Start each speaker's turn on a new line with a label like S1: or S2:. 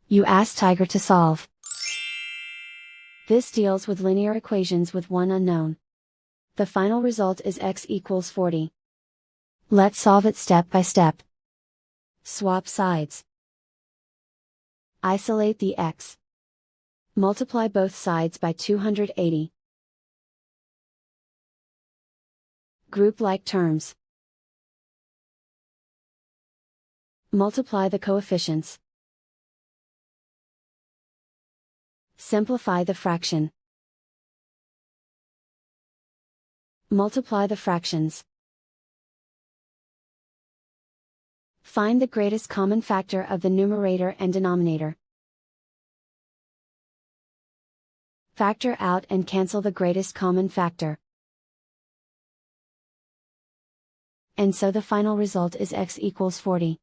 S1: You ask Tiger to solve. This deals with linear equations with one unknown. The final result is x equals 40. Let's solve it step by step. Swap sides. Isolate the x. Multiply both sides by 280. Group like terms. Multiply the coefficients. Simplify the fraction. Multiply the fractions. Find the greatest common factor of the numerator and denominator. Factor out and cancel the greatest common factor. And so the final result is x equals 40.